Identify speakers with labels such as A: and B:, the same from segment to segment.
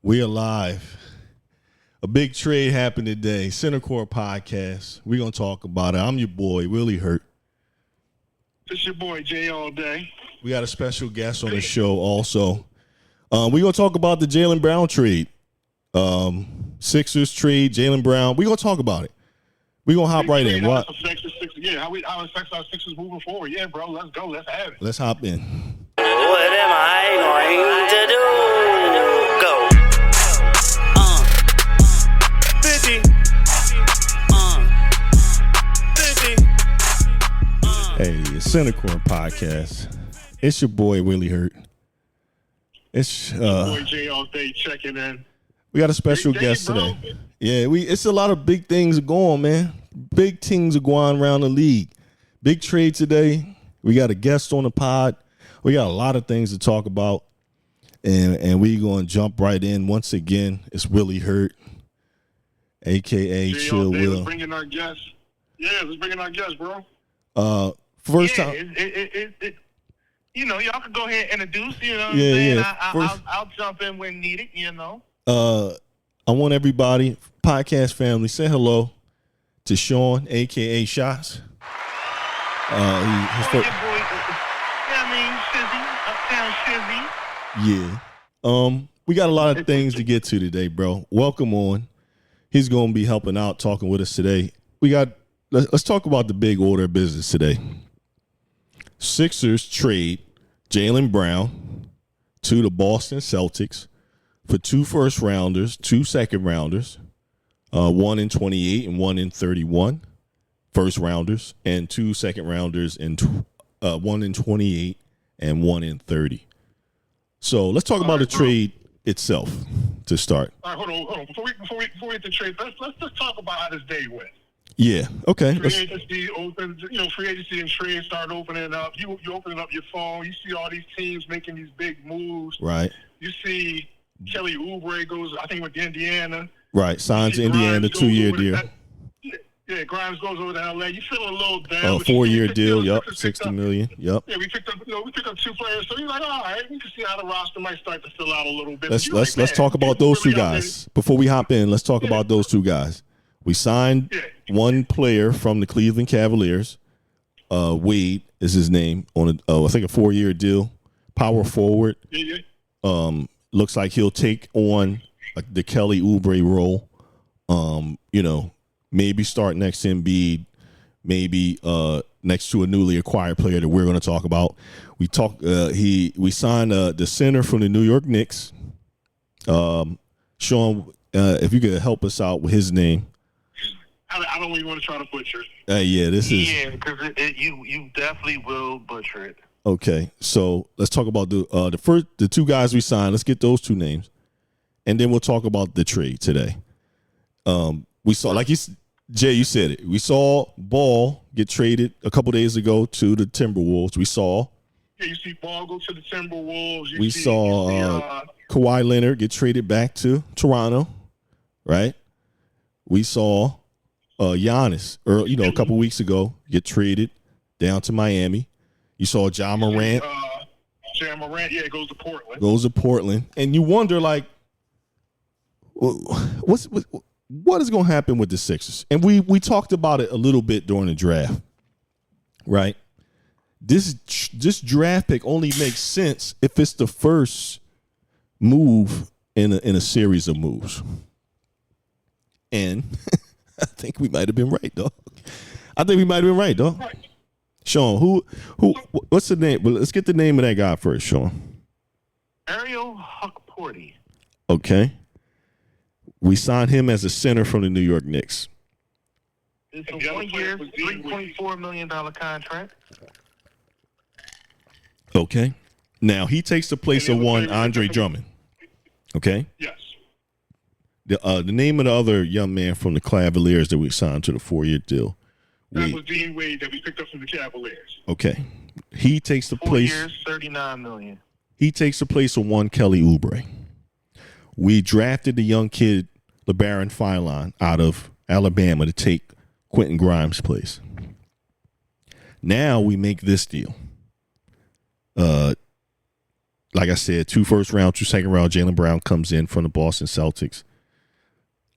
A: We are live. A big trade happened today. Center Court Podcast. We're going to talk about it. I'm your boy, Willie Hurt.
B: It's your boy, Jay, all day.
A: We got a special guest on the show also. We're going to talk about the Jaylen Brown trade. Sixers trade, Jaylen Brown. We're going to talk about it. We're going to hop right in. What?
B: How it affects our Sixers moving forward. Yeah, bro, let's go. Let's have it.
A: Let's hop in.
C: What am I going to do? Go. 50. 50.
A: Hey, it's Center Court Podcast. It's your boy, Willie Hurt. It's
B: boy, Jay, all day checking in.
A: We got a special guest today. Yeah, it's a lot of big things going, man. Big things are going around the league. Big trade today. We got a guest on the pod. We got a lot of things to talk about. And we going to jump right in once again. It's Willie Hurt, a.k.a. Chill Will.
B: Let's bring in our guest. Yeah, let's bring in our guest, bro.
A: First time.
B: You know, y'all can go ahead and introduce, you know what I'm saying? Yeah. I'll jump in when needed, you know.
A: I want everybody, podcast family, say hello to Sean, a.k.a. Shots. Yeah. We got a lot of things to get to today, bro. Welcome on. He's going to be helping out, talking with us today. Let's talk about the big order of business today. Sixers trade Jaylen Brown to the Boston Celtics for 2 first-rounders, 2 second-rounders, 1 in 28 and 1 in 31 first-rounders, and 2 second-rounders, and 1 in 28 and 1 in 30. So let's talk about the trade itself to start.
B: All right, hold on. Before we hit the trade, let's just talk about how this day went.
A: Yeah. Okay.
B: Free agency opens. You know, free agency and trade start opening up. You opening up your phone. You see all these teams making these big moves.
A: Right.
B: You see Kelly Oubre goes. I think with Indiana.
A: Right. Signs Indiana 2-year deal.
B: Yeah, Grimes goes over to LA. You feeling a little down.
A: Oh, 4-year deal. Yep. $60 million. Yep.
B: Yeah, we picked up 2 players. So you're like, all right, we can see how the roster might start to fill out a little bit.
A: Let's talk about those 2 guys before we hop in. Let's talk about those 2 guys. We signed one player from the Cleveland Cavaliers. Wade is his name on I think a 4-year deal. Power forward.
B: Yeah.
A: Looks like he'll take on the Kelly Oubre role. Maybe start next to Embiid, maybe next to a newly acquired player that we're going to talk about. We signed the center from the New York Knicks. Sean, if you could help us out with his name.
B: I don't even want to try to butcher it.
C: Because you definitely will butcher it.
A: Okay, so let's talk about the 2 guys we signed. Let's get those 2 names, and then we'll talk about the trade today. We saw, Jay, you said it. We saw Ball get traded a couple days ago to the Timberwolves. We saw.
B: Yeah, you see Ball go to the Timberwolves.
A: We saw Kawhi Leonard get traded back to Toronto, right? We saw Giannis, a couple weeks ago, get traded down to Miami. You saw Ja Morant.
B: Goes to Portland.
A: And you wonder, what is going to happen with the Sixers? And we talked about it a little bit during the draft, right? This draft pick only makes sense if it's the first move in a series of moves. And I think we might have been right, dog. Right. Sean, what's the name? Well, let's get the name of that guy first, Sean.
C: Ariel Huckporty.
A: Okay. We signed him as a center from the New York Knicks.
C: It's a 1-year, $3.4 million contract.
A: Okay. Now, he takes the place of one Andre Drummond. Okay?
B: Yes.
A: The name of the other young man from the Cavaliers that we signed to the 4-year deal.
B: That was Dean Wade that we picked up from the Cavaliers.
A: Okay. He takes the
C: 4 years, $39 million.
A: He takes the place of one Kelly Oubre. We drafted the young kid, LeBaron Philon, out of Alabama to take Quentin Grimes' place. Now we make this deal. like I said, 2 first round, 2 second round. Jaylen Brown comes in from the Boston Celtics.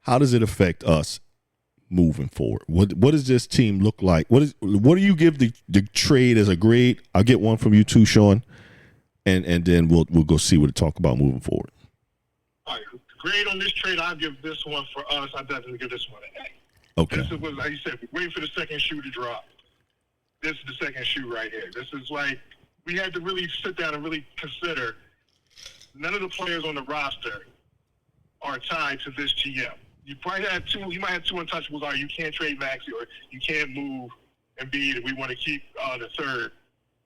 A: How does it affect us moving forward? What does this team look like? What do you give the trade as a grade? I'll get one from you too, Sean, and then we'll go see what to talk about moving forward.
B: All right, the grade on this trade, I'll give this one for us. I definitely give this one an A.
A: Okay.
B: This is what, like you said, we're waiting for the second shoe to drop. This is the second shoe right here. This is like we had to really sit down and really consider. None of the players on the roster are tied to this GM. You probably had two. You might have 2 untouchables. Are you can't trade Maxey or you can't move Embiid. We want to keep the third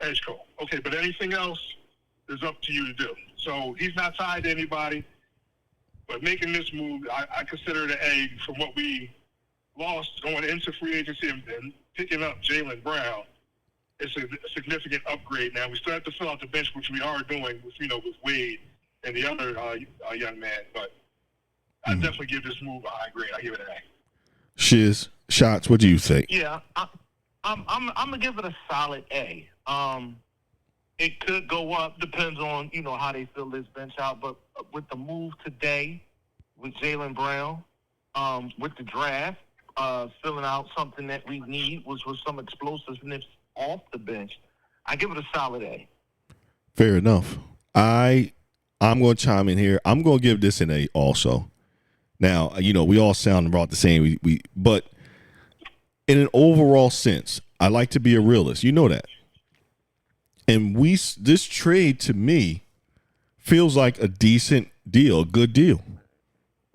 B: edge coach. Okay, but anything else is up to you to do. So he's not tied to anybody. But making this move, I consider it an A from what we lost going into free agency and picking up Jaylen Brown. It's a significant upgrade. Now we still have to fill out the bench, which we are doing with with Wade and the other young man. But I definitely give this move a high grade. I give it an A.
A: Shiz, Shots, what do you think?
D: Yeah, I'm gonna give it a solid A. It could go up, depends on how they fill this bench out. But with the move today, with Jaylen Brown, with the draft, filling out something that we need, which was some explosiveness off the bench, I give it a solid A.
A: Fair enough. I'm going to chime in here. I'm going to give this an A also. Now, we all sound about the same. But in an overall sense, I like to be a realist. You know that. And this trade to me feels like a decent deal, a good deal.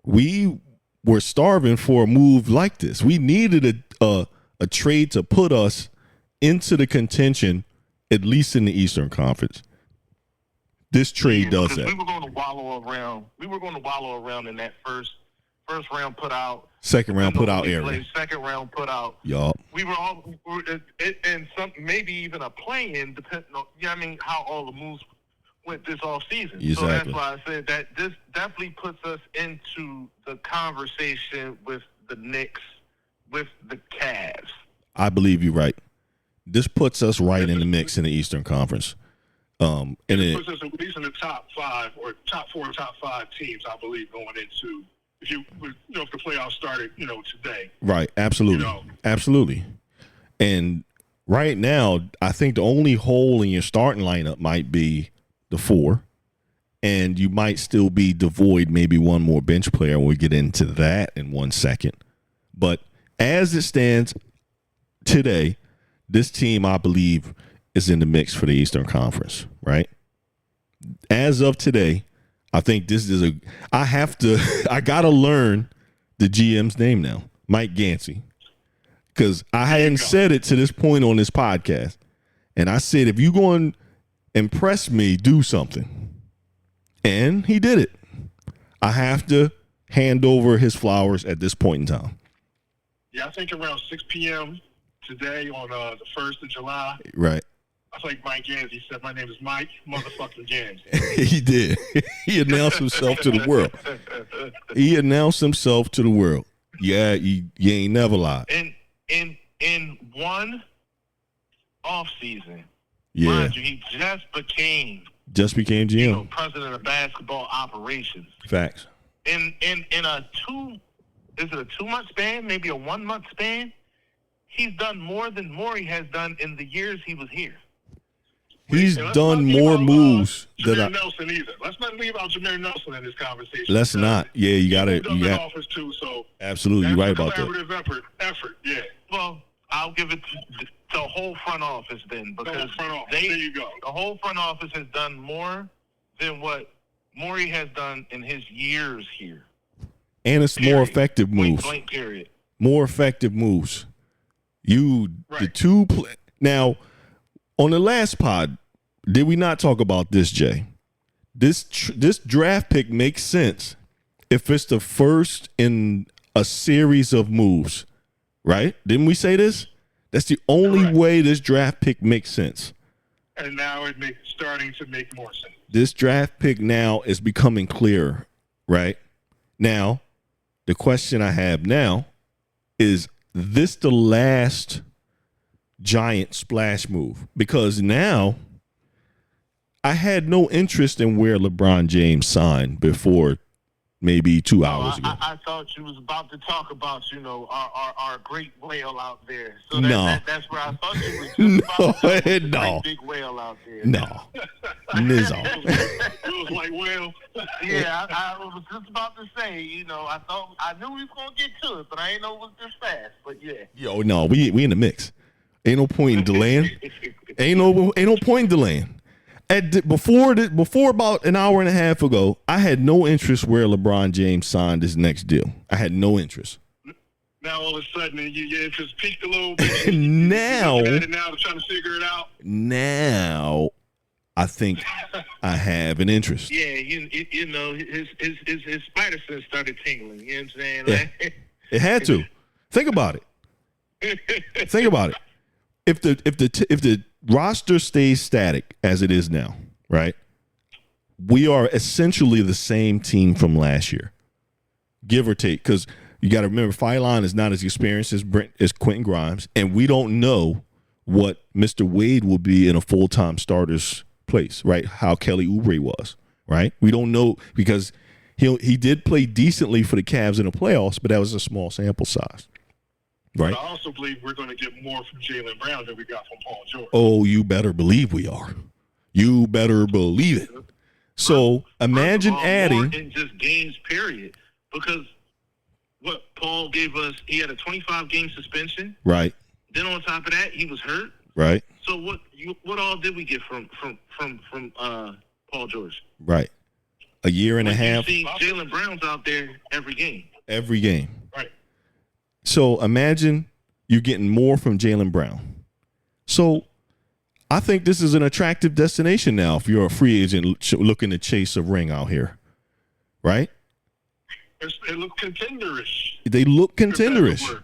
A: We were starving for a move like this. We needed a trade to put us into the contention, at least in the Eastern Conference. This trade does that.
D: We were going to wallow around. We were going to wallow around in that first round put out.
A: Second round put out area.
D: Second round put out.
A: Yup.
D: We were all and some maybe even a play-in, depending on how all the moves went this off season.
A: Exactly.
D: So that's why I said that this definitely puts us into the conversation with the Knicks, with the Cavs.
A: I believe you're right. This puts us right in the mix in the Eastern Conference. And it
B: puts us at least in the top 5 or top 4 or top 5 teams, I believe, going into if the playoffs started, today.
A: Right, absolutely. Absolutely. And right now, I think the only hole in your starting lineup might be the 4. And you might still be devoid maybe one more bench player. We'll get into that in 1 second. But as it stands today, this team, I believe, is in the mix for the Eastern Conference, right? As of today, I think this is I got to learn the GM's name now, Mike Gansey, because I hadn't said it to this point on this podcast. And I said, if you're going to impress me, do something. And he did it. I have to hand over his flowers at this point in time.
B: Yeah, I think around 6 p.m. today on the 1st of July.
A: Right.
B: I think Mike Gansey said, "My name is Mike motherfucking Gansey."
A: He did. He announced himself to the world. He announced himself to the world. Yeah, you ain't never lied.
D: In one off season,
A: yeah,
D: mind you, he just became
A: GM,
D: president of basketball operations.
A: Facts.
D: In a 2-month span, maybe a 1-month span, he's done more than Morey has done in the years he was here.
A: He's done more moves than
B: Jameer Nelson either. Let's not leave out Jameer Nelson in this conversation.
A: Let's not. Yeah, you got it.
B: You got office too. So
A: absolutely, you're right about that.
B: Collaborative effort. Yeah.
D: Well, I'll give it to the whole front office then, because
B: there you go.
D: The whole front office has done more than what Morey has done in his years here.
A: And it's more effective moves.
D: Blank period.
A: More effective moves. The two now. On the last pod, did we not talk about this, Jay? This draft pick makes sense if it's the first in a series of moves, right? Didn't we say this? That's the only way this draft pick makes sense.
B: And now it's starting to make more sense.
A: This draft pick now is becoming clearer, right? Now, the question I have now is this the last giant splash move? Because now I had no interest in where LeBron James signed before maybe 2 hours ago.
D: I thought you was about to talk about, our great whale out there. So
A: No.
D: That's where I thought you was just about to talk about the
A: No.
D: great big whale out there.
A: No. Nizzo.
B: It was like, well,
D: Yeah, I was just about to say, I knew we was gonna get to it, but I didn't know it was this fast. But yeah.
A: Yo, no, we in the mix. Ain't no point in delaying. Ain't no point in delaying. Before about an hour and a half ago, I had no interest where LeBron James signed his next deal. I had no interest.
B: now all of a sudden your interest peaked a little bit.
A: Now
B: to trying to figure it out.
A: Now, I think I have an interest.
D: Yeah, his spider sense started tingling. You know what I'm saying?
A: Yeah. It had to. Think about it. Think about it. If the roster stays static as it is now, right? We are essentially the same team from last year, give or take. Because you got to remember, Phylon is not as experienced as Quentin Grimes, and we don't know what Mr. Wade will be in a full-time starter's place, right? How Kelly Oubre was, right? We don't know because he did play decently for the Cavs in the playoffs, but that was a small sample size. Right.
B: But I also believe we're going to get more from Jaylen Brown than we got from Paul George.
A: Oh, you better believe we are. You better believe it. So imagine adding.
D: More in just games, period. Because what Paul gave us, he had a 25-game suspension.
A: Right.
D: Then on top of that, he was hurt.
A: Right.
D: So what all did we get from Paul George?
A: Right. A year and a half.
D: You see Jaylen Brown's out there every game.
A: Every game.
B: Right.
A: So imagine you're getting more from Jaylen Brown. So I think this is an attractive destination now if you're a free agent looking to chase a ring out here. Right?
B: It looks contenderish.
A: They look contenderish.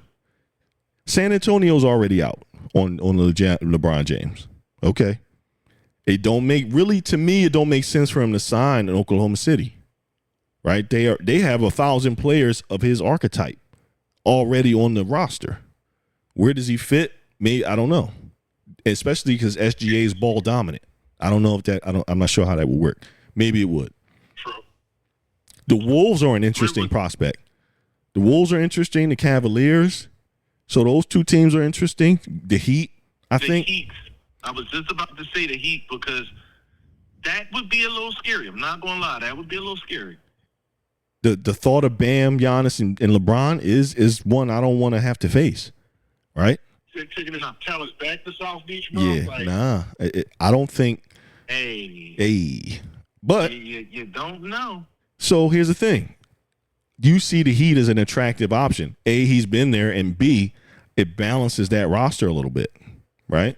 A: San Antonio's already out on LeBron James. Okay. It don't make sense for him to sign in Oklahoma City. Right? They have 1,000 players of his archetype already on the roster. Where does he fit? Maybe I don't know. Especially because SGA is ball dominant. I don't know if I'm not sure how that would work. Maybe it would.
B: True.
A: The Wolves are an interesting prospect. The Wolves are interesting. The Cavaliers. So those two teams are interesting. The Heat, I think.
D: The Heat. I was just about to say the Heat because that would be a little scary. I'm not going to lie. That would be a little scary.
A: The thought of Bam, Giannis, and LeBron is one I don't want to have to face, right?
B: Taking his talents back to South Beach, bro?
A: Yeah, I don't think. But
D: you don't know.
A: So here's the thing: you see the Heat as an attractive option. A, he's been there, and B, it balances that roster a little bit, right?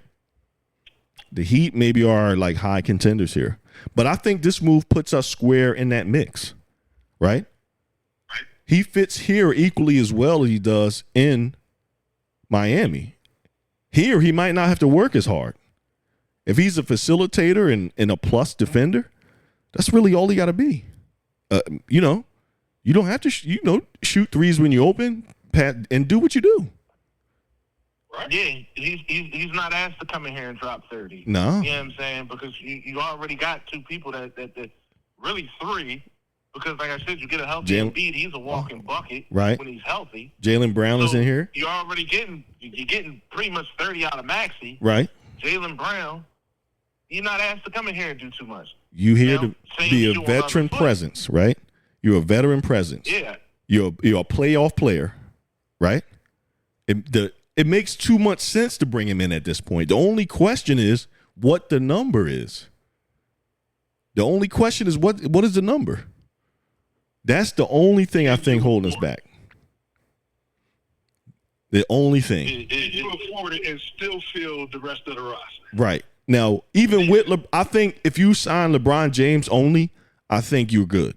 A: The Heat maybe are like high contenders here, but I think this move puts us square in that mix, right? He fits here equally as well as he does in Miami. Here, he might not have to work as hard. If he's a facilitator and a plus defender, that's really all he got to be. You don't have to shoot threes when you open, pat, and do what you do.
B: Right.
D: Yeah, he's not asked to come in here and drop 30.
A: No.
D: You know what I'm saying? Because you already got two people that really three. Because, like I said, you get a healthy Embiid, he's a walking bucket
A: right.
D: when he's healthy.
A: Jaylen Brown is in here.
D: You're already getting pretty much 30 out of Maxey.
A: Right.
D: Jaylen Brown, you're not asked to come in here and do too much.
A: You here to be a veteran presence, right? You're a veteran presence.
D: Yeah.
A: You're a playoff player, right? It makes too much sense to bring him in at this point. The only question is what the number is. The only question is what is the number? That's the only thing I think holding us back. The only thing.
B: You afford it and still fill the rest of the roster.
A: Right. Now, even with I think if you sign LeBron James only, I think you're good.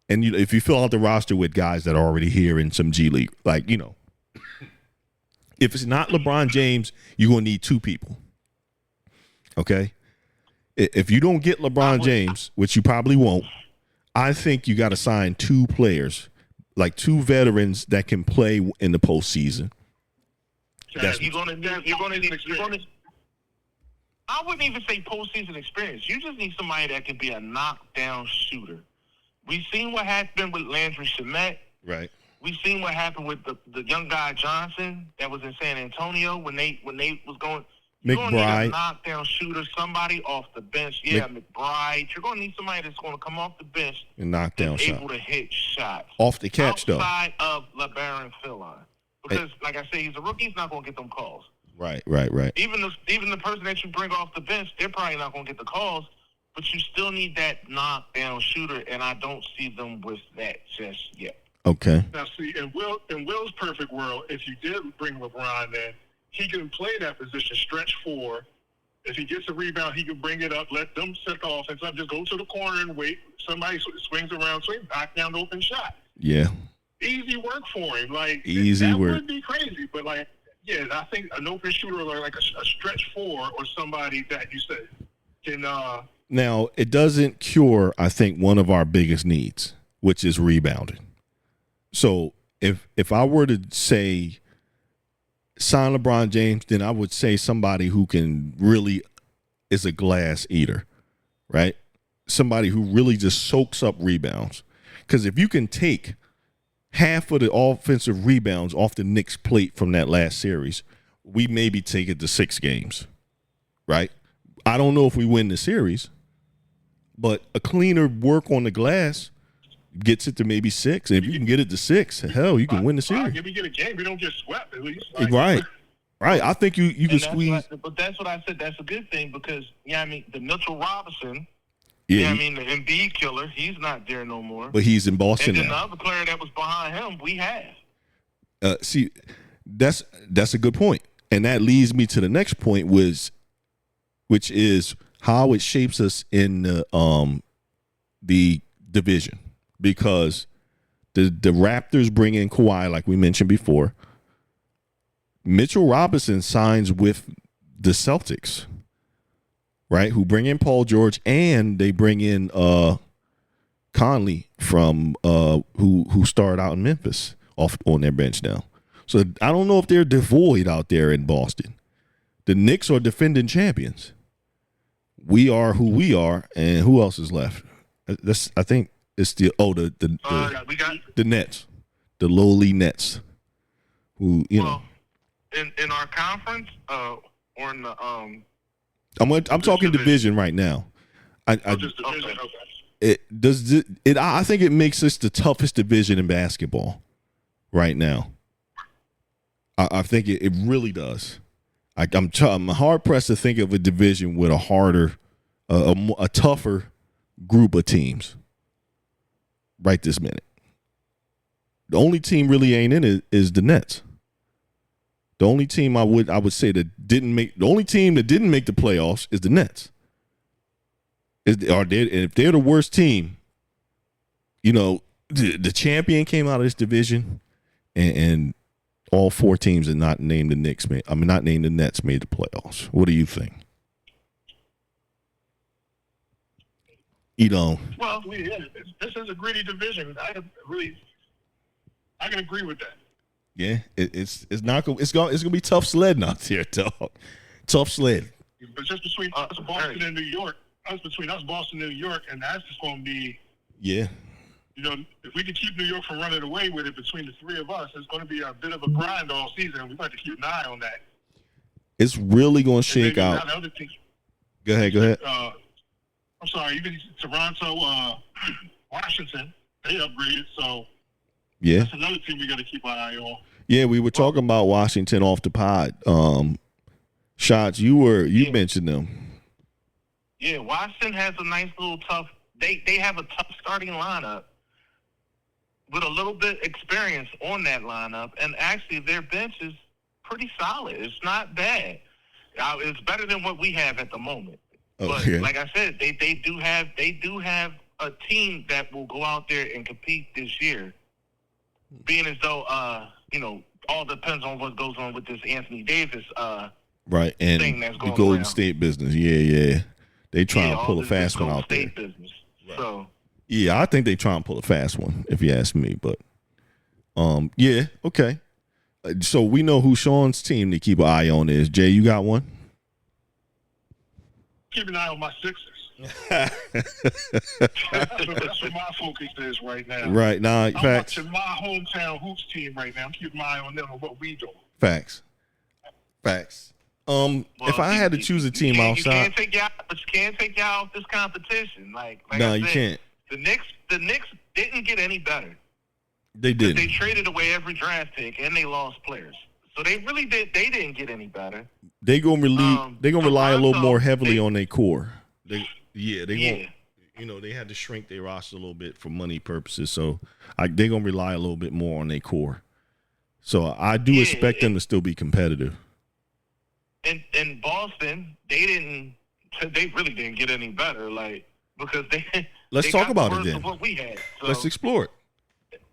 A: And if you fill out the roster with guys that are already here in some G League, if it's not LeBron James, you're going to need two people. Okay? If you don't get LeBron James, which you probably won't, I think you got to sign two players, like two veterans that can play in the postseason.
D: You're gonna need I wouldn't even say postseason experience. You just need somebody that can be a knockdown shooter. We've seen what happened with Landry Shamet.
A: Right.
D: We've seen what happened with the young guy Johnson that was in San Antonio when they was going. You're going to need a knockdown shooter, somebody off the bench. Yeah, McBride. You're going to need somebody that's going to come off the bench
A: and knock down shots.
D: Able to hit shots.
A: Off the catch,
D: outside of LeBaron Fillon. Because, like I say, he's a rookie. He's not going to get them calls.
A: Right.
D: Even the person that you bring off the bench, they're probably not going to get the calls. But you still need that knockdown shooter, and I don't see them with that just yet.
A: Okay.
B: Now, see, in Will's perfect world, if you did bring LeBron in, he can play that position, stretch 4. If he gets a rebound, he can bring it up, let them set the offense up, just go to the corner and wait. Somebody swings around, knock down the open shot.
A: Yeah.
B: Easy work for him. Like,
A: easy
B: that
A: work.
B: Would be crazy, but like, yeah, I think an open shooter or like a stretch 4 or somebody that you said can.
A: Now, it doesn't cure, I think, one of our biggest needs, which is rebounding. So if I were to say sign LeBron James, then I would say somebody who can really is a glass eater, right? Somebody who really just soaks up rebounds. Because if you can take half of the offensive rebounds off the Knicks' plate from that last series, we maybe take it to 6 games, right? I don't know if we win the series, but a cleaner work on the glass gets it to maybe 6. And if you can get it to 6, hell, you can win the series.
B: If we get a game, we don't get swept at least.
A: Right. I think you can squeeze.
D: But that's what I said. That's a good thing because, the Mitchell Robinson,
A: the
D: Embiid killer, he's not there no more.
A: But he's in Boston
D: now. And
A: now.
D: the other player that was behind him, we have.
A: See, that's a good point. And that leads me to the next point, which is how it shapes us in the division. Because the Raptors bring in Kawhi, like we mentioned before. Mitchell Robinson signs with the Celtics, right? Who bring in Paul George, and they bring in Conley from who started out in Memphis off on their bench now. So I don't know if they're devoid out there in Boston. The Knicks are defending champions. We are who we are, and who else is left? I think. It's the Nets, the lowly Nets, who know.
D: In our conference, or in the
A: I'm talking division right now.
B: Just division. Okay.
A: I think it makes us the toughest division in basketball right now. I think it really does. I'm hard pressed to think of a division with a harder, a tougher group of teams. Right this minute. The only team really ain't in it is the Nets. The only team I would say that the only team that didn't make the playoffs is the Nets. And if they're the worst team, the champion came out of this division, and all 4 teams that not named the Nets made the playoffs. What do you think?
B: Well, yeah, this is a gritty division. I can agree with that.
A: Yeah, it's gonna be tough sledding out there, dog. Tough sled.
B: But just between us, Boston and New York, Boston and New York, and that's just going to be.
A: Yeah.
B: If we can keep New York from running away with it between the 3 of us, it's going to be a bit of a grind all season, and we've got to keep an eye on that.
A: It's really going to shake out. Go ahead.
B: I'm sorry, even Toronto, Washington, they upgraded, so
A: yeah,
B: that's another team we got to keep an eye on.
A: Yeah, we were talking about Washington off the pod. Shots, you mentioned them.
D: Yeah, Washington has a nice little tough. They have a tough starting lineup with a little bit experience on that lineup, and actually their bench is pretty solid. It's not bad. It's better than what we have at the moment. But like I said, they do have a team that will go out there and compete this year. Being as though all depends on what goes on with this Anthony Davis
A: right and
D: thing that's going
A: the Golden
D: around.
A: State business. Yeah. They try and pull a fast one out there.
D: Business. Right. So
A: yeah, I think they try and pull a fast one, if you ask me. But yeah, okay. So we know who Sean's team to keep an eye on is. Jay, you got one?
B: keep an eye on my Sixers. That's what my focus is right now.
A: Right. Nah,
B: I'm
A: facts.
B: watching my hometown hoops team right now. I'm keeping my eye on them and what we do.
A: Facts. If I had to choose a team outside,
D: you can't take y'all, but you can't take y'all off this competition. Like
A: no,
D: I
A: you
D: said,
A: can't.
D: The Knicks didn't get any better.
A: They didn't.
D: They traded away every draft pick and they lost players. So they really did. They didn't get any better.
A: They gonna rely a little more heavily on their core. They gonna, you know, they had to shrink their roster a little bit for money purposes. So they're gonna rely a little bit more on their core. So I do expect them to still be competitive.
D: In Boston, they really didn't get any better. Like because
A: Let's
D: they
A: talk
D: got
A: about
D: the
A: it
D: worst
A: then.
D: of what we had. So,
A: Let's explore it.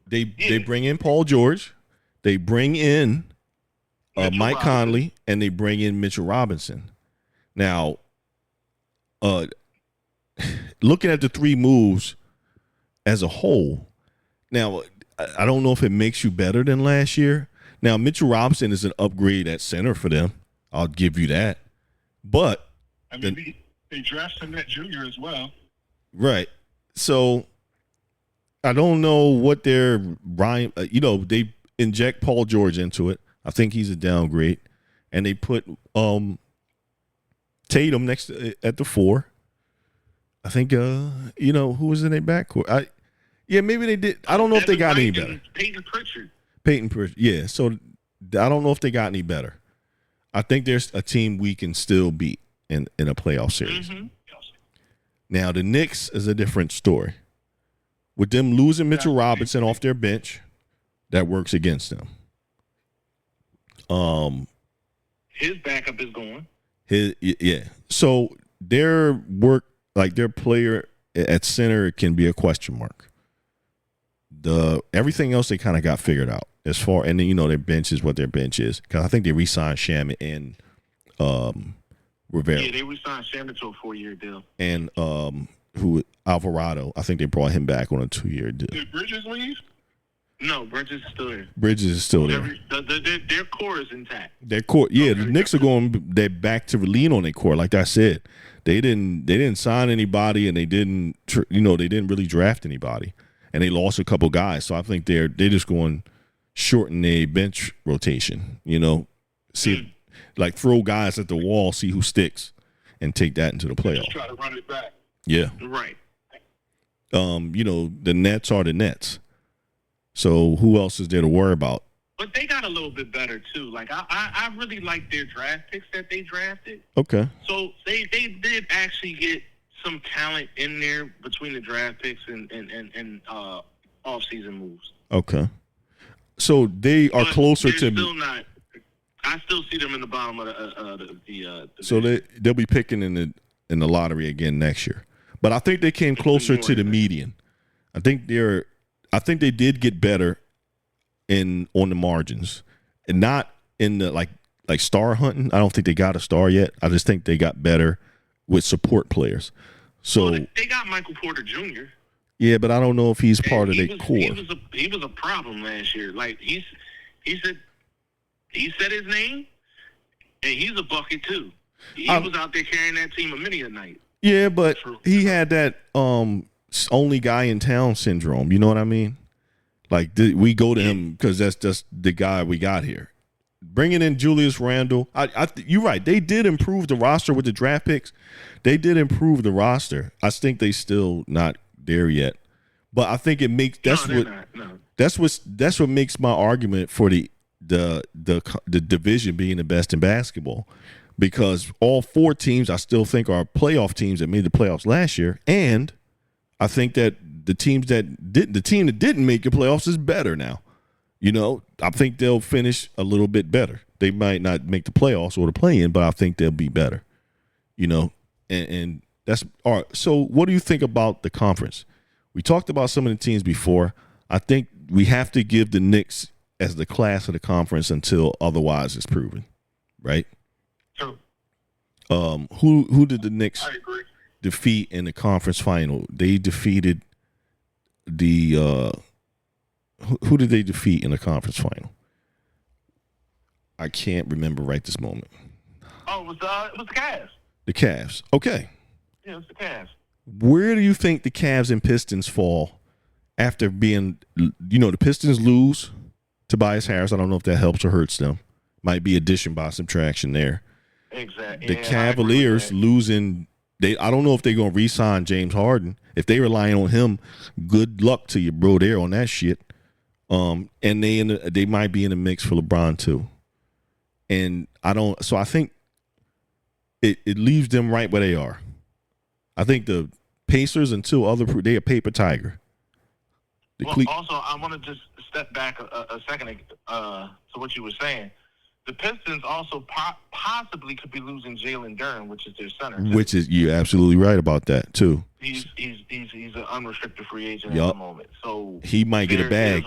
A: They bring in Paul George, they bring in Mike Conley, and they bring in Mitchell Robinson. Now, looking at the three moves as a whole, now I don't know if it makes you better than last year. Now, Mitchell Robinson is an upgrade at center for them. I'll give you that. But
B: I mean, they drafted Net Jr. as well.
A: Right. So I don't know what they're they inject Paul George into it. I think he's a downgrade, and they put Tatum next at the 4. I think who was in their backcourt? Maybe they did. I don't know if they got any better.
B: Peyton Pritchard.
A: Yeah. So I don't know if they got any better. I think there's a team we can still beat in a playoff series.
B: Mm-hmm.
A: Now the Knicks is a different story. With them losing Mitchell Robinson off their bench, that works against them.
D: His backup is going.
A: So their work, like their player at center, can be a question mark. Everything else they kind of got figured out as far, and then their bench is what their bench is, because I think they re-signed Shaman and Rivera.
D: Yeah, they re-signed Shaman to a 4-year deal.
A: And Alvarado, I think they brought him back on a 2-year deal.
B: Did Bridges leave?
D: No, Bridges is still there.
A: Bridges is still there.
D: Their core is intact.
A: Their core, the Knicks are going. They're back to lean on their core. Like I said, they didn't sign anybody, and they didn't really draft anybody, and they lost a couple guys. So I think they're just going shorten their bench rotation. See, like throw guys at the wall, see who sticks, and take that into the playoffs.
B: Just try to run it back.
A: Yeah.
D: Right.
A: The Nets are the Nets. So who else is there to worry about?
D: But they got a little bit better too. Like I really like their draft picks that they drafted.
A: Okay.
D: So they did actually get some talent in there between the draft picks and off-season moves.
A: Okay. So they are closer to.
D: Still not. I still see them in the bottom of the
A: so they'll be picking in the lottery again next year. But I think they came closer to the median. I think they did get better on the margins, and not in the like star hunting. I don't think they got a star yet. I just think they got better with support players. So
D: they got Michael Porter Jr.
A: Yeah, but I don't know if he's part of their core.
D: He was a problem last year. Like he said his name, and he's a bucket too. He was out there carrying that team many a night.
A: Yeah, but he had that only guy in town syndrome. You know what I mean? Like we go to him because that's just the guy we got here. Bringing in Julius Randle, you're right. They did improve the roster with the draft picks. They did improve the roster. I think they still not there yet, but I think it makes that's what makes my argument for the division being the best in basketball, because all 4 teams I still think are playoff teams that made the playoffs last year, and I think that the team that didn't make the playoffs is better now. I think they'll finish a little bit better. They might not make the playoffs or the play-in, but I think they'll be better. And that's all right. So what do you think about the conference? We talked about some of the teams before. I think we have to give the Knicks as the class of the conference until otherwise is proven, right?
B: True.
A: Who did the Knicks
B: I agree.
A: defeat in the conference final? They defeated the who did they defeat in the conference final? I can't remember right this moment.
D: Oh, it was the Cavs.
A: The Cavs. Okay.
D: Yeah, it's the Cavs.
A: Where do you think the Cavs and Pistons fall after being, the Pistons lose Tobias Harris? I don't know if that helps or hurts them. Might be addition by subtraction there.
D: Exactly.
A: The Cavaliers losing, I don't know if they're going to re-sign James Harden. If they rely on him, good luck to you, bro. They're on that shit. And they might be in the mix for LeBron too. And I think it leaves them right where they are. I think the Pacers they a paper tiger.
D: Also, I want to just step back a second to what you were saying. The Pistons also possibly could be losing Jaylen Brown, which is their center.
A: Which is, you're absolutely right about that too.
D: He's an unrestricted free agent at the moment, so
A: he might get a bag.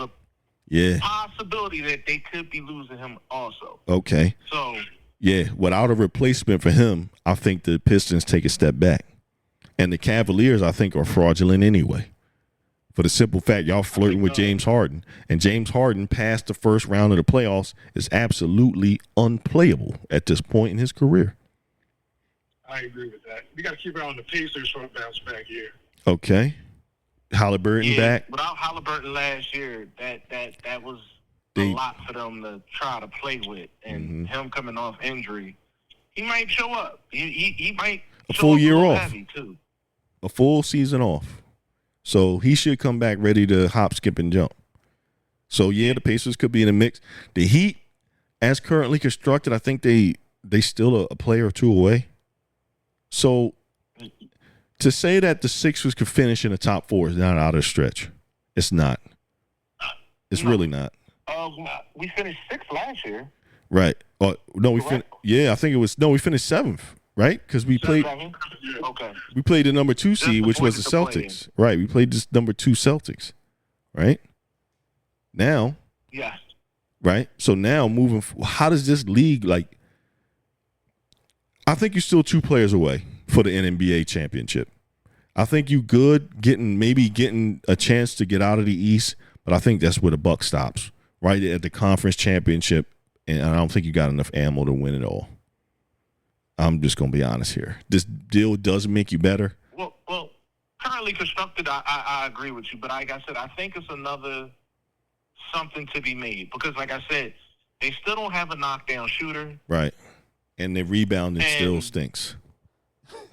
D: Possibility that they could be losing him also.
A: Okay.
D: So
A: without a replacement for him, I think the Pistons take a step back, and the Cavaliers I think are fraudulent anyway. For the simple fact, y'all flirting with James Harden, and James Harden past the first round of the playoffs is absolutely unplayable at this point in his career.
B: I agree with that. We got to keep an eye on the Pacers for a bounce back here.
A: Okay, Halliburton back.
D: Without Halliburton last year, that was a lot for them to try to play with, and him coming off injury, he might show up. He might
A: a full year off,
D: heavy too.
A: A full season off. So he should come back ready to hop, skip, and jump. So, the Pacers could be in the mix. The Heat, as currently constructed, I think they still a player or two away. So to say that the Sixers could finish in the top four is not out of stretch. It's not. It's really not.
D: We finished sixth last year.
A: Right. No, we finished. Yeah, I think it was. No, we finished seventh. Right, because we played.
D: Okay.
A: We played the number 2 seed, which was the Celtics. Right, we played this number 2 Celtics. Right. Now.
D: Yes.
A: Right. So now moving. How does this league like? I think you're still 2 players away for the NBA championship. I think you good getting a chance to get out of the East, but I think that's where the buck stops. Right at the conference championship, and I don't think you got enough ammo to win it all. I'm just going to be honest here. This deal doesn't make you better.
D: Well, currently constructed, I agree with you. But like I said, I think it's another something to be made. Because like I said, they still don't have a knockdown shooter. Right.
A: And their rebounding still stinks.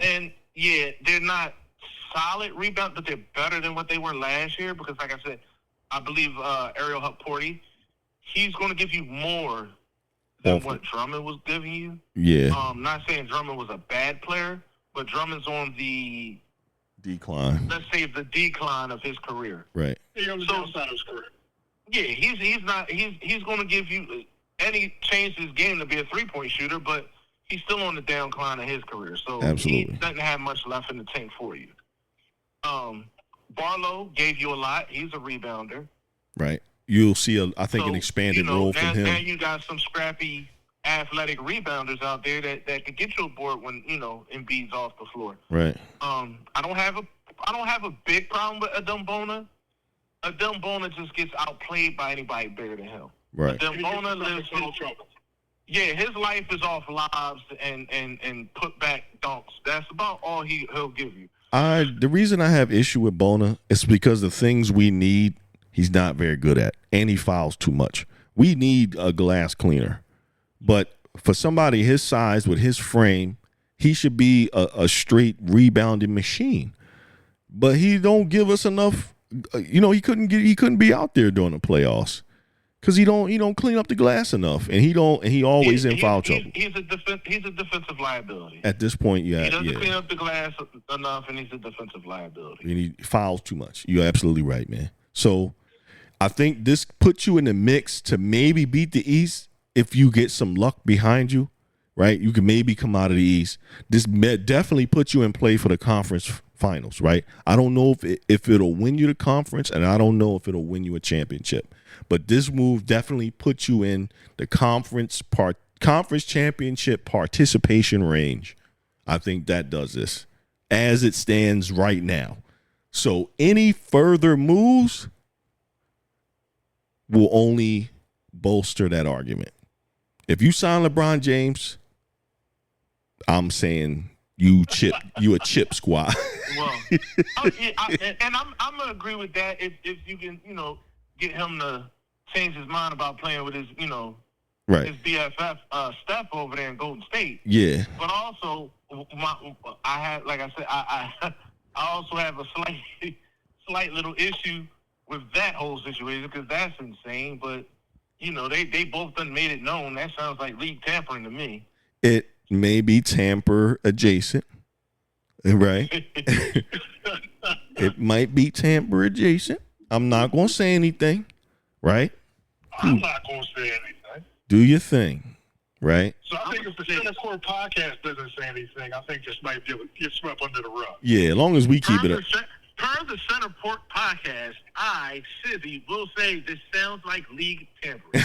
D: And, they're not solid rebound, but they're better than what they were last year. Because like I said, I believe Ariel Hupporti, he's going to give you more than what Drummond was giving you. Yeah. Not saying Drummond was a bad player, but Drummond's on the
A: decline.
D: Let's say the decline of his career.
A: Right.
B: He's on the downside of his career.
D: Yeah, he's going to give you any change his game to be a 3-point shooter, but he's still on the downcline of his career. So
A: absolutely.
D: He doesn't have much left in the tank for you. Barlow gave you a lot. He's a rebounder.
A: Right. You'll see, an expanded role from him.
D: Now you got some scrappy, athletic rebounders out there that could get you aboard when Embiid's off the floor.
A: Right.
D: I don't have a big problem with Adem Bona. Adem Bona just gets outplayed by anybody bigger than him.
A: Right.
D: Adem Bona lives in trouble. Yeah, his life is off lobs and put back dunks. That's about all he'll give you.
A: The reason I have issue with Bona is because the things we need, he's not very good at, and he fouls too much. We need a glass cleaner. But for somebody his size with his frame, he should be a straight rebounding machine. But he don't give us enough. He couldn't be out there during the playoffs because he don't clean up the glass enough, and he always in foul trouble.
D: He's a defensive liability
A: at this point. Yeah,
D: he doesn't clean up the glass enough, and he's a defensive liability.
A: And he fouls too much. You're absolutely right, man. So I think this puts you in the mix to maybe beat the East if you get some luck behind you, right? You can maybe come out of the East. This definitely puts you in play for the conference finals, right? I don't know if it'll win you the conference, and I don't know if it'll win you a championship. But this move definitely puts you in the conference championship participation range. I think that does this as it stands right now. So any further moves will only bolster that argument. If you sign LeBron James, I'm saying You a chip squad.
D: Well, and I'm gonna agree with that if you can, get him to change his mind about playing with his,
A: Right.
D: his BFF Steph over there in Golden State.
A: Yeah.
D: But also, I also have a slight little issue with that whole situation because that's insane. But they both done made it known. That sounds like league tampering to me.
A: It may be tamper adjacent, right? It might be tamper adjacent. I'm not gonna say anything, right?
B: I'm not going to say anything.
A: Do your thing, right?
B: So I think if the Center Court podcast doesn't say anything, I think this might get swept under the rug.
A: Yeah, as long as we keep it up.
D: Per the Center Court podcast, I, Sizzy, will say this sounds like league tampering.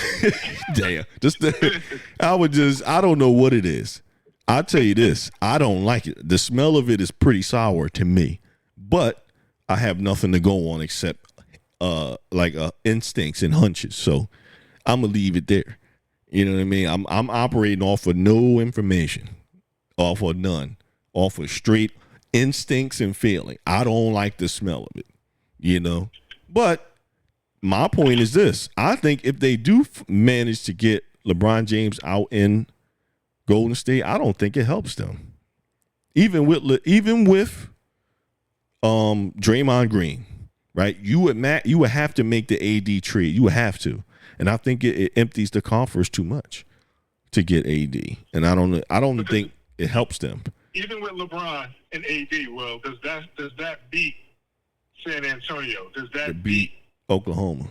A: Damn. I don't know what it is. I'll tell you this. I don't like it. The smell of it is pretty sour to me. But I have nothing to go on except instincts and hunches. So I'm gonna leave it there. You know what I mean? I'm operating off of no information, off of none, off of straight instincts and feeling. I don't like the smell of it, But my point is this: I think if they do manage to get LeBron James out in Golden State, I don't think it helps them. Even with Draymond Green, right? You would have to make the AD trade. You would have to, and I think it empties the coffers too much to get AD, and I don't think it helps them.
B: Even with LeBron and AD, well, does that beat San Antonio? Does that beat
A: Oklahoma?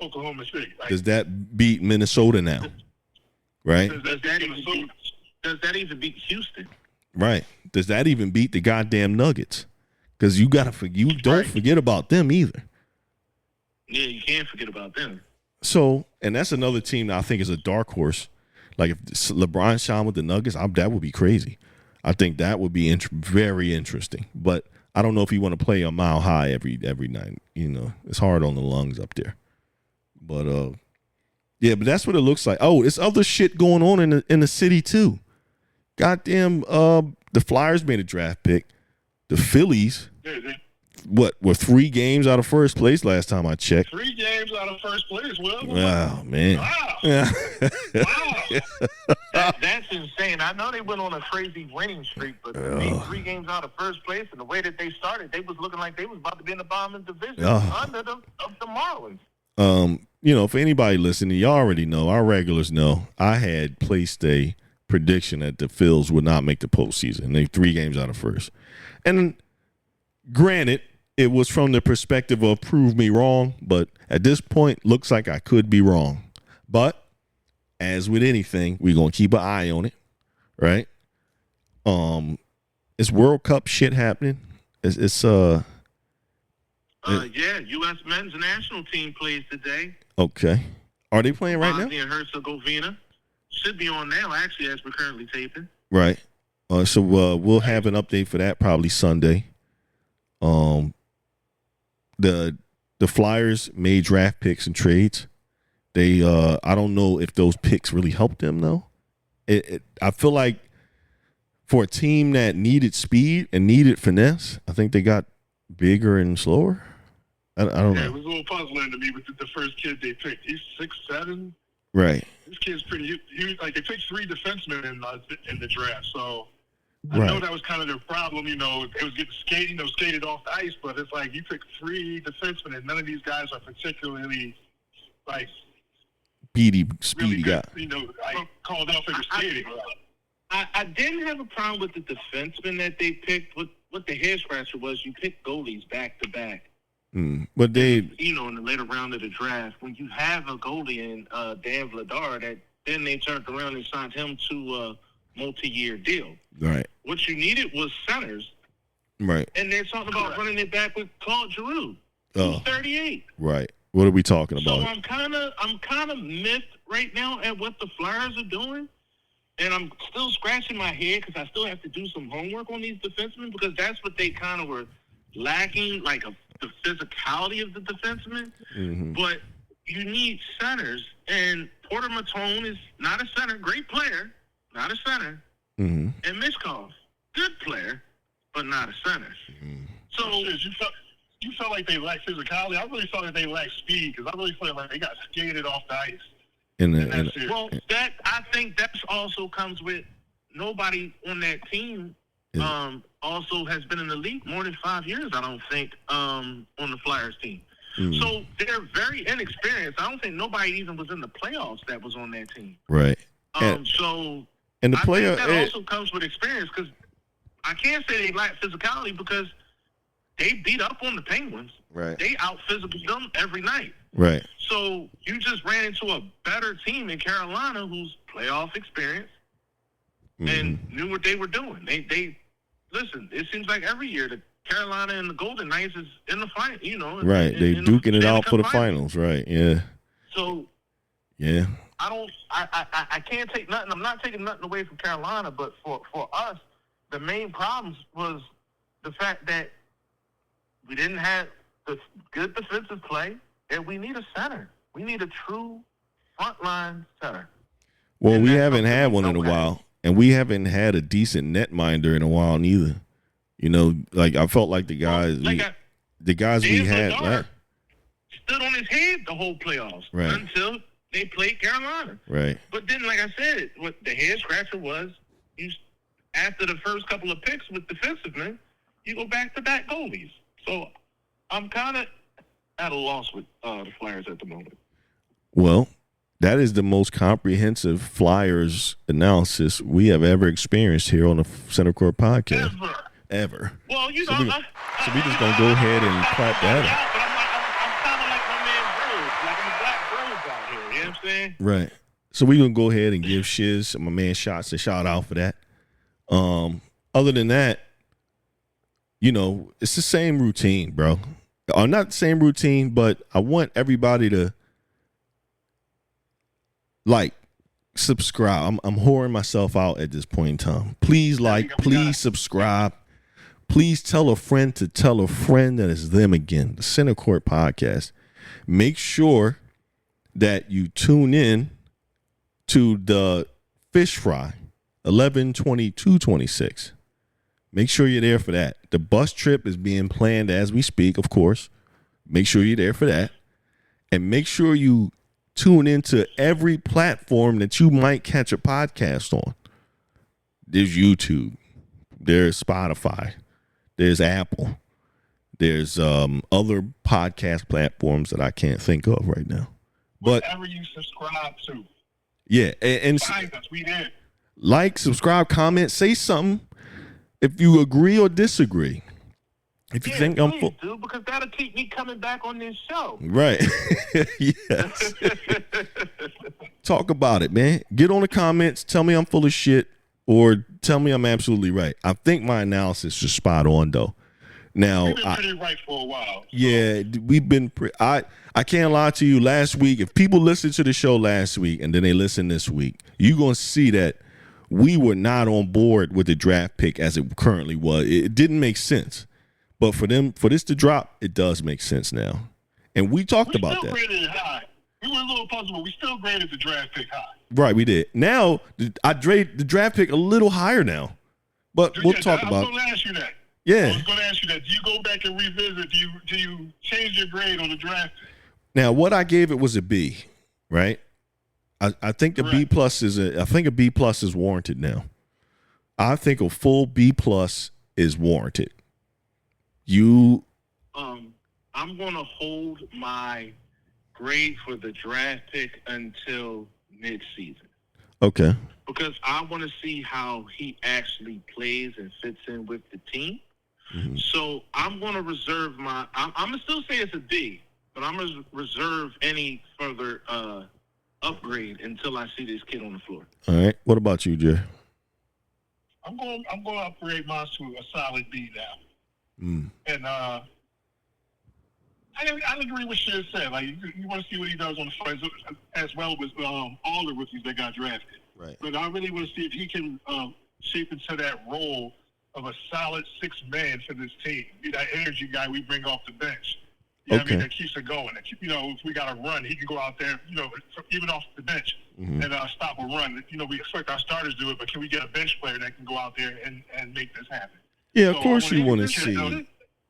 B: Oklahoma City? Like,
A: does that beat Minnesota now? Right?
D: Does that even beat Houston?
A: Right. Does that even beat the goddamn Nuggets? Because you don't forget about them either.
D: Yeah, you can't forget about them.
A: So, and that's another team that I think is a dark horse. Like if LeBron shot with the Nuggets, that would be crazy. I think that would be very interesting. But I don't know if you want to play a mile high every night. It's hard on the lungs up there. But yeah, but that's what it looks like. Oh, there's other shit going on in the city too. Goddamn, the Flyers made a draft pick. The Phillies, were 3 games out of first place last time I checked.
B: 3 games out of first place. Well,
A: oh man.
B: Wow.
A: Yeah.
B: Wow.
D: That's insane. I know they went on a crazy winning streak, but 3 games out of first place, and the way that they started, they was looking like they was about to be in the bottom division under the Marlins.
A: For anybody listening, y'all already know, our regulars know, I had placed a prediction that the Phils would not make the postseason. They 3 games out of first. And granted, it was from the perspective of prove me wrong, but at this point, looks like I could be wrong. But as with anything, we're going to keep an eye on it, right? It's World Cup shit happening. Yeah,
D: U.S. men's national team plays today.
A: Okay. Are they playing right now?
D: Bosnia and Herzegovina. Should be on now, actually, as we're currently taping.
A: Right. So we'll have an update for that probably Sunday. The Flyers made draft picks and trades. They I don't know if those picks really helped them though. I feel like for a team that needed speed and needed finesse, I think they got bigger and slower. I don't know.
B: It was a little puzzling to me with the first kid they picked. He's 6'7".
A: Right.
B: This kid's pretty. He like they picked 3 defensemen in the draft, so I
A: Right.
B: know that was kind of their problem. It was getting skated off the ice, but it's like you pick 3 defensemen, and none of these guys are particularly like
A: speedy
B: really
A: guy.
B: good, called out for the skating.
D: I didn't have a problem with the defensemen that they picked. What the hair scratcher was, you picked goalies back to back.
A: But they,
D: in the later round of the draft, when you have a goalie in Dan Vladar, that then they turned around and signed him to a multi-year deal.
A: right.
D: What you needed was centers,
A: Right.
D: and they're talking about running it back with Claude Giroux,
A: Oh.
D: who's 38.
A: Right. What are we talking
D: So
A: about?
D: I'm kind of miffed right now at what the Flyers are doing, and I'm still scratching my head because I still have to do some homework on these defensemen because that's what they kind of were lacking, like the physicality of the defensemen.
A: Mm-hmm.
D: But you need centers, and Porter Matone is not a center, great player, not a center,
A: Mm-hmm.
D: and Mishkov. good player, but not a center. So
B: you felt like they lacked physicality. I really felt that they lacked speed because I really felt like they got skated off the ice.
D: Well, that I think that also comes with nobody on that team. Also has been in the league more than 5 years. I don't think on the Flyers team. So they're very inexperienced. I don't think nobody even was in the playoffs that was on that team.
A: Right.
D: And
A: the player
D: think that also comes with experience because I can't say they lack physicality because they beat up on the Penguins.
A: Right.
D: They out-physical them every night.
A: Right.
D: So you just ran into a better team in Carolina who's playoff experience and knew what they were doing. They listen, it seems like every year the Carolina and the Golden Knights is in the final, you know.
A: Right. They duking it out for the finals. Right. Yeah.
D: So
A: yeah.
D: I can't take nothing. I'm not taking nothing away from Carolina, but for us, the main problems was the fact that we didn't have the good defensive play, and we need a center. We need a true frontline center.
A: Well, we haven't had one in a while, and we haven't had a decent netminder in a while neither. You know, like I felt like the guys, the guys we had
D: stood on his head the whole playoffs until they played Carolina.
A: Right.
D: But then, like I said, what the head scratcher was, after the first couple of picks with defensive, you go back-to-back goalies. So I'm kind of at a loss with the Flyers at the moment. Well,
A: that is the most comprehensive Flyers analysis we have ever experienced here on the Center Court Podcast. Ever.
D: Well, you
A: so
D: know,
A: we just going to go ahead and clap that up.
D: I'm kind of like my man Bruce. Like I'm a black Bruce out here. You know what I'm saying?
A: Right. So we're going to go ahead and give Shiz, my man Shots, a shout out for that. Other than that, you know, it's the same routine, bro. Or not the same routine, but I want everybody to like subscribe. I'm whoring myself out at this point in time. Please please subscribe. Please tell a friend to tell a friend that it's them again. The Center Court Podcast. Make sure that you tune in to the Fish Fry 11/22/26. Make sure you're there for that. The bus trip is being planned as we speak, of course. Make sure you're there for that. And make sure you tune into every platform that you might catch a podcast on. There's YouTube. There's Spotify. There's Apple. There's other podcast platforms that I can't think of right now. But
B: whatever you subscribe to.
A: Yeah. And
B: find us. We there.
A: Like, subscribe, comment, say something. If you agree or disagree, if you think I'm full,
D: do because that'll keep me coming back on this show.
A: Right? Yes. Talk about it, man. Get on the comments. Tell me I'm full of shit, or tell me I'm absolutely right. I think my analysis is spot on, though. Now,
B: we've been pretty right for a while. So.
A: Yeah, we've been. I can't lie to you. Last week, if people listened to the show last week and then they listen this week, you're gonna see that we were not on board with the draft pick as it currently was. It didn't make sense. But for this to drop, it does make sense now. And we talked about that.
B: We still graded it high. We were a little puzzled, but we still graded the draft pick high.
A: Right, we did. Now, I graded the draft pick a little higher now. But we'll talk about it.
B: I was going to ask you that.
A: Yeah.
B: I was going to ask you that. Do you go back and revisit? Do you change your grade on the draft pick?
A: Now, what I gave it was a B, right? I think a B plus is warranted now. I think a full B plus is warranted.
D: I'm gonna hold my grade for the draft pick until mid-season.
A: Okay.
D: Because I want to see how he actually plays and fits in with the team. Mm-hmm. So I'm gonna reserve my. I'm gonna still say it's a D, but I'm gonna reserve any further upgrade until I see this kid on the floor.
A: All right. What about you, Jay?
B: I'm going to upgrade mine to a solid B now. And I agree with Shiz said. Like you want to see what he does on the field as well as all the rookies that got drafted.
A: Right.
B: But I really want to see if he can shape into that role of a solid sixth man for this team. Be that energy guy we bring off the bench. You know what I mean? That keeps it going. That if we got to run, he can go out there, even off the bench, and stop a run. You know, we expect our starters to do it, but can we get a bench player that can go out there and make this happen?
A: Yeah, of
B: So,
A: course you want to
B: just
A: see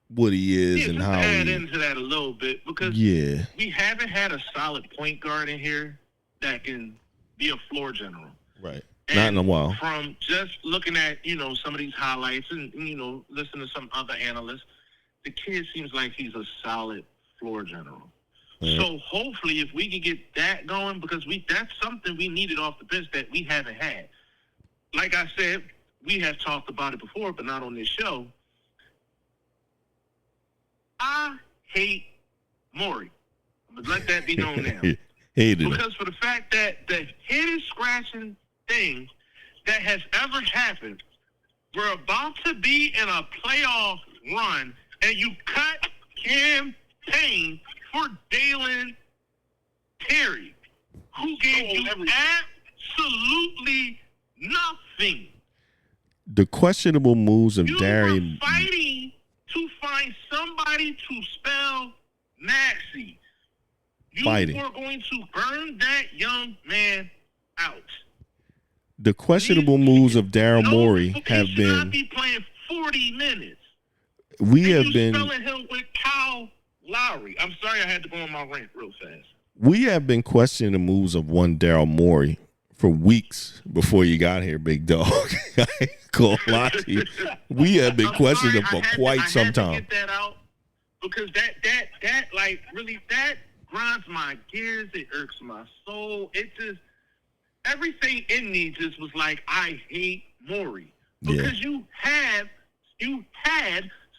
A: what he is and
D: just
A: how
D: to add
A: he.
D: into that a little bit because we haven't had a solid point guard in here that can be a floor general.
A: Right.
D: And
A: not in a while.
D: From just looking at, some of these highlights and, listening to some other analysts, the kid seems like he's a solid floor general. Right. So hopefully if we can get that going, because that's something we needed off the bench that we haven't had. Like I said, we have talked about it before, but not on this show. I hate Morey. I'm going to let that be known now.
A: Hated
D: because
A: him.
D: For the fact that the head scratching thing that has ever happened, we're about to be in a playoff run, and you cut Cam Payne for Dalen Terry, who gave you absolutely nothing.
A: The questionable moves of Darian.
D: You were fighting to find somebody to spell Maxey. You were going to burn that young man out.
A: The questionable moves of Daryl Morey have
D: he should
A: been.
D: Not be playing 40 minutes.
A: We have been
D: spelling him with Kyle Lowry. I'm sorry, I had to go on my rant real fast.
A: We have been questioning the moves of one Daryl Morey for weeks before you got here, big dog. I ain't gonna lie to you. We have been questioning him for quite some time.
D: I had to get that out because that like really that grinds my gears. It irks my soul. It just everything in me just was like, I hate Morey because you had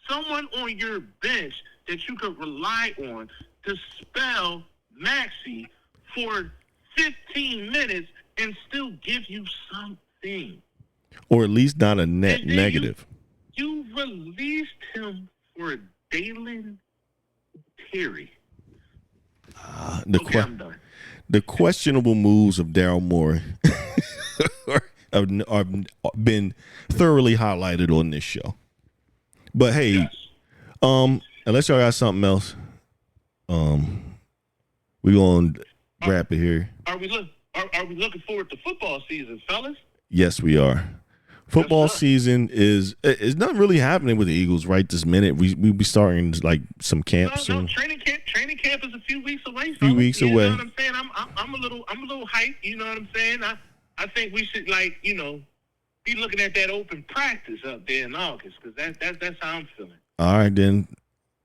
D: someone on your bench that you could rely on to spell Maxey for 15 minutes and still give you something.
A: Or at least not a net negative.
D: You released him for Dalen Terry. I'm done.
A: The questionable moves of Daryl Morey have been thoroughly highlighted on this show. But hey, unless y'all got something else, we're gonna wrap it here.
D: Are we looking forward to football season, fellas?
A: Yes, we are. Football season is not really happening with the Eagles right this minute. We be starting like some camp soon.
D: No, training camp is a few weeks away.
A: You know what
D: I'm saying? I'm a little hyped. You know what I'm saying? I think we should be looking at that open practice up there in August because that's how I'm feeling.
A: All right, then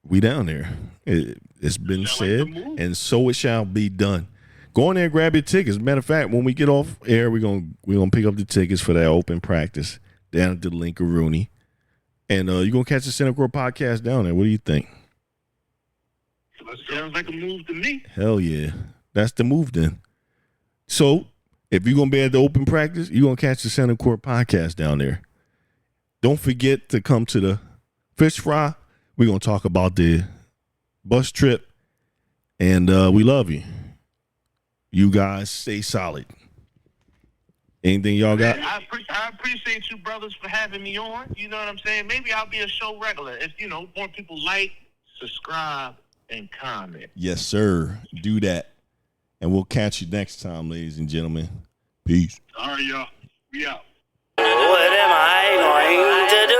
A: we down there. It's been said, and so it shall be done. Go in there and grab your tickets. As a matter of fact, when we get off air, we're gonna pick up the tickets for that open practice down at the Lincoln-Rooney. And you're gonna catch the Center Court podcast down there. What do you think?
D: Sounds like a move to me.
A: Hell yeah. That's the move then. So if you're gonna be at the open practice, you're gonna catch the Center Court podcast down there. Don't forget to come to the fish fry. We're gonna talk about the bus trip. And we love you. You guys stay solid. Anything y'all got?
D: I appreciate you brothers for having me on. You know what I'm saying? Maybe I'll be a show regular if more people like, subscribe, and comment.
A: Yes, sir. Do that. And we'll catch you next time, ladies and gentlemen. Peace.
B: All right, y'all. We out.
C: What am I going to do?